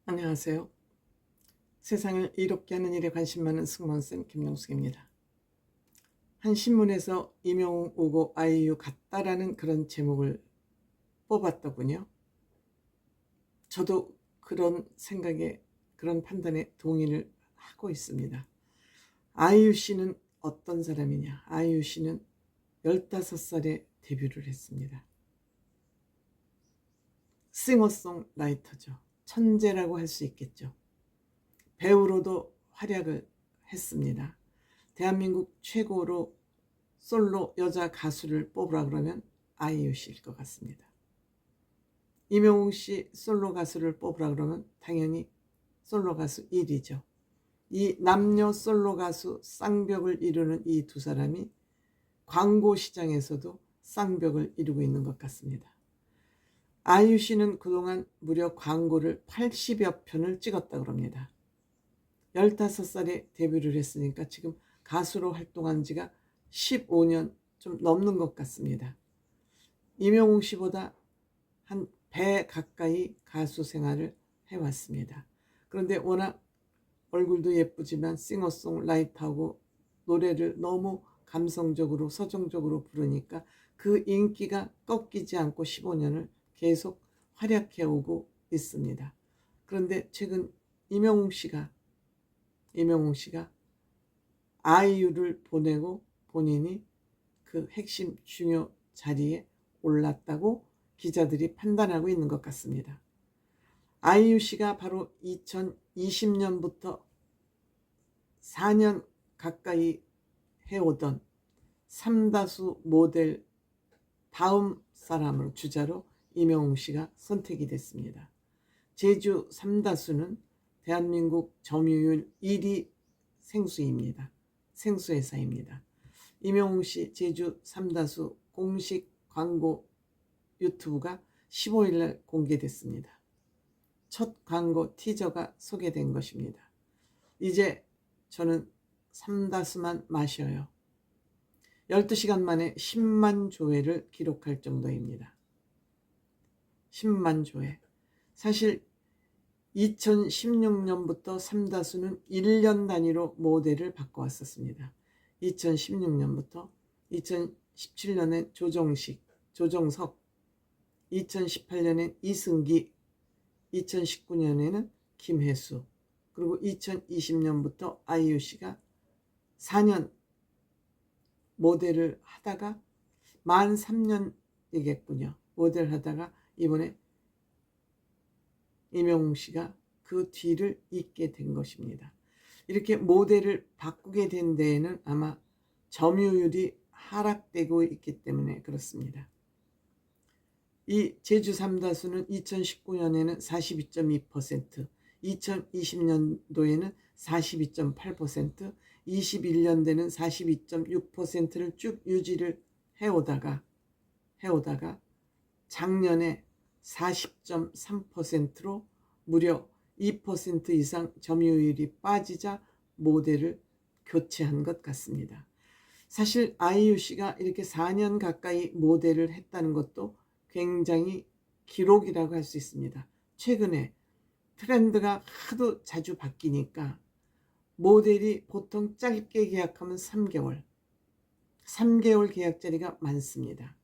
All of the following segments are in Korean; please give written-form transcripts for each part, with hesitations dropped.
안녕하세요. 세상을 이롭게 하는 일에 관심 많은 승무원쌤 김용숙입니다. 한 신문에서 임영웅 오고 아이유 같다라는 그런 제목을 뽑았더군요. 저도 그런 생각에, 그런 판단에 동의를 하고 있습니다. 아이유 씨는 어떤 사람이냐? 아이유 씨는 15살에 데뷔를 했습니다. 싱어송라이터죠. 천재라고 할 수 있겠죠. 배우로도 활약을 했습니다. 대한민국 최고로 솔로 여자 가수를 뽑으라 그러면 아이유 씨일 것 같습니다. 임영웅 씨 솔로 가수를 뽑으라 그러면 당연히 솔로 가수 1위죠. 이 남녀 솔로 가수 쌍벽을 이루는 이 두 사람이 광고 시장에서도 쌍벽을 이루고 있는 것 같습니다. 아이유 씨는 그동안 무려 광고를 80여 편을 찍었다고 합니다. 15살에 데뷔를 했으니까 지금 가수로 활동한 지가 15년 좀 넘는 것 같습니다. 임영웅 씨보다 한 배 가까이 가수 생활을 해왔습니다. 그런데 워낙 얼굴도 예쁘지만 싱어송라이터하고 노래를 너무 감성적으로 서정적으로 부르니까 그 인기가 꺾이지 않고 15년을 계속 활약해오고 있습니다. 그런데 최근 임영웅 씨가 아이유를 보내고 본인이 그 핵심 중요 자리에 올랐다고 기자들이 판단하고 있는 것 같습니다. 아이유 씨가 바로 2020년부터 4년 가까이 해오던 삼다수 모델 다음 사람으로 주자로 임영웅 씨가 선택이 됐습니다. 제주 삼다수는 대한민국 점유율 1위 생수회사입니다. 임영웅 씨 제주 삼다수 공식 광고 유튜브가 15일 날 공개됐습니다. 첫 광고 티저가 소개된 것입니다. 이제 저는 삼다수만 마셔요. 12시간 만에 10만 조회를 기록할 정도입니다. 10만 조회. 사실 2016년부터 삼다수는 1년 단위로 모델을 바꿔왔었습니다. 2016년부터 2017년엔 조정석, 2018년엔 이승기, 2019년에는 김혜수, 그리고 2020년부터 아이유 씨가 4년 모델을 하다가 만 3년이겠군요. 모델 하다가 이번에 임영웅 씨가 그 뒤를 잇게 된 것입니다. 이렇게 모델을 바꾸게 된 데에는 아마 점유율이 하락되고 있기 때문에 그렇습니다. 이 제주 삼다수는 2019년에는 42.2%, 2020년도에는 42.8%, 21년대는 42.6%를 쭉 유지를 해오다가 작년에 40.3%로 무려 2% 이상 점유율이 빠지자 모델을 교체한 것 같습니다. 사실 아이유 씨가 이렇게 4년 가까이 모델을 했다는 것도 굉장히 기록이라고 할 수 있습니다. 최근에 트렌드가 하도 자주 바뀌니까 모델이 보통 짧게 계약하면 3개월 계약 자리가 많습니다.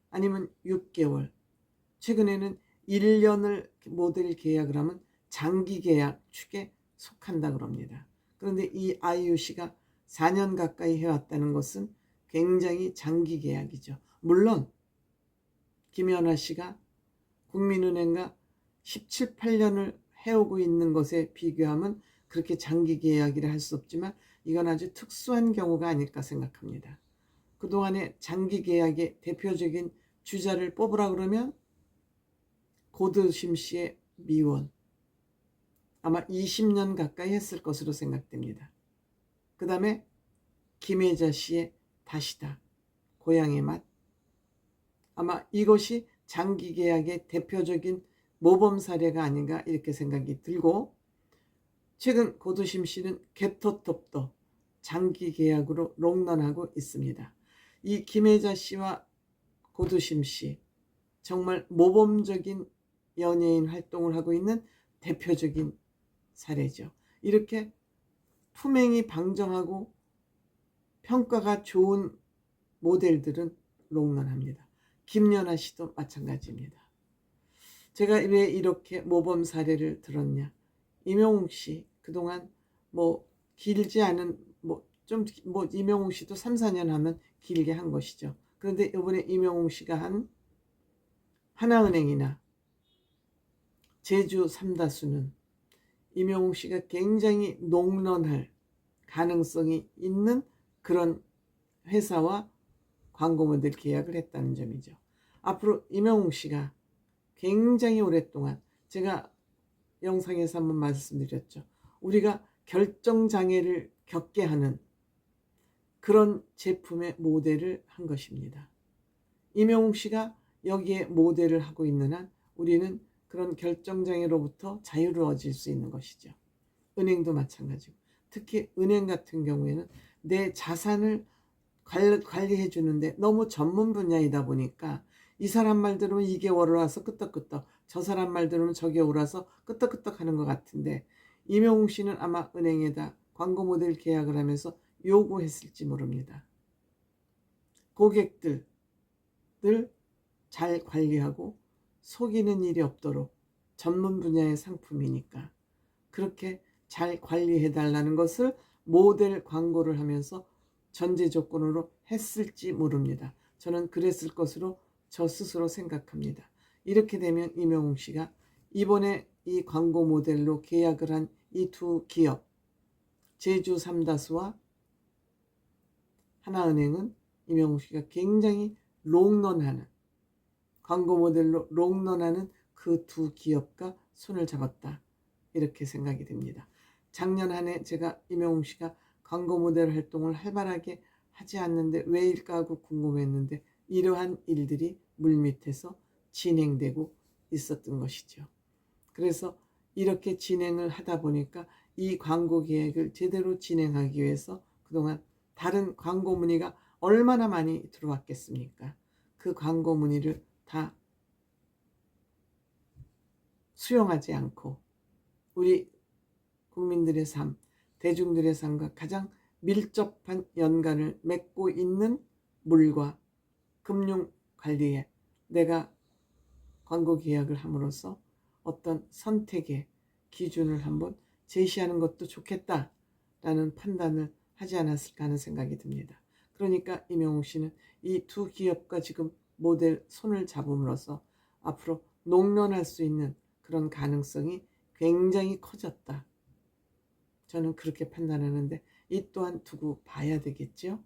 아니면 6개월, 최근에는 1년을 모델 계약을 하면 장기 계약 축에 속한다고 합니다. 그런데 이 아이유 씨가 4년 가까이 해왔다는 것은 굉장히 장기 계약이죠. 물론 김연아 씨가 국민은행과 17, 18년을 해오고 있는 것에 비교하면 그렇게 장기 계약이라 할 수 없지만 이건 아주 특수한 경우가 아닐까 생각합니다. 그동안의 장기 계약의 대표적인 주자를 뽑으라 그러면 고드심 씨의 미원, 아마 20년 가까이 했을 것으로 생각됩니다. 그 다음에 김혜자 씨의 다시다, 고향의 맛, 아마 이것이 장기 계약의 대표적인 모범 사례가 아닌가 이렇게 생각이 들고, 최근 고드심 씨는 갭토톱도 장기 계약으로 롱런하고 있습니다. 이 김혜자 씨와 고드심 씨 정말 모범적인 연예인 활동을 하고 있는 대표적인 사례죠. 이렇게 품행이 방정하고 평가가 좋은 모델들은 롱런합니다. 김연아 씨도 마찬가지입니다. 제가 왜 이렇게 모범 사례를 들었냐. 임영웅 씨 그동안 뭐 길지 않은 임영웅 씨도 3, 4년 하면 길게 한 것이죠. 그런데 이번에 임영웅 씨가 한 하나은행이나 제주 삼다수는 임영웅 씨가 굉장히 농런할 가능성이 있는 그런 회사와 광고 모델 계약을 했다는 점이죠. 앞으로 임영웅 씨가 굉장히 오랫동안 제가 영상에서 한번 말씀드렸죠. 우리가 결정장애를 겪게 하는 그런 제품의 모델을 한 것입니다. 임영웅 씨가 여기에 모델을 하고 있는 한 우리는 그런 결정장애로부터 자유로워질 수 있는 것이죠. 은행도 마찬가지고 특히 은행 같은 경우에는 내 자산을 관리해 주는데 너무 전문 분야이다 보니까 이 사람 말 들으면 이게 올라와서 끄떡끄떡 저 사람 말 들으면 저게 올라서 끄떡끄떡 하는 것 같은데 임영웅 씨는 아마 은행에다 광고 모델 계약을 하면서 요구했을지 모릅니다. 고객들을 잘 관리하고 속이는 일이 없도록 전문 분야의 상품이니까 그렇게 잘 관리해 달라는 것을 모델 광고를 하면서 전제 조건으로 했을지 모릅니다. 저는 그랬을 것으로 저 스스로 생각합니다. 이렇게 되면 임영웅 씨가 이번에 이 광고 모델로 계약을 한 이 두 기업 제주 삼다수와 하나은행은 임영웅 씨가 굉장히 롱런하는 광고 모델로 롱런하는 그 두 기업과 손을 잡았다. 이렇게 생각이 됩니다. 작년 한 해 제가 임영웅 씨가 광고 모델 활동을 활발하게 하지 않는데 왜일까 하고 궁금했는데 이러한 일들이 물밑에서 진행되고 있었던 것이죠. 그래서 이렇게 진행을 하다 보니까 이 광고 계획을 제대로 진행하기 위해서 그동안 다른 광고 문의가 얼마나 많이 들어왔겠습니까? 그 광고 문의를 다 수용하지 않고 우리 국민들의 삶, 대중들의 삶과 가장 밀접한 연관을 맺고 있는 물과 금융관리에 내가 광고 계약을 함으로써 어떤 선택의 기준을 한번 제시하는 것도 좋겠다라는 판단을 하지 않았을까 하는 생각이 듭니다. 그러니까 임영웅 씨는 이 두 기업과 지금 모델 손을 잡음으로써 앞으로 농론할 수 있는 그런 가능성이 굉장히 커졌다. 저는 그렇게 판단하는데 이 또한 두고 봐야 되겠죠.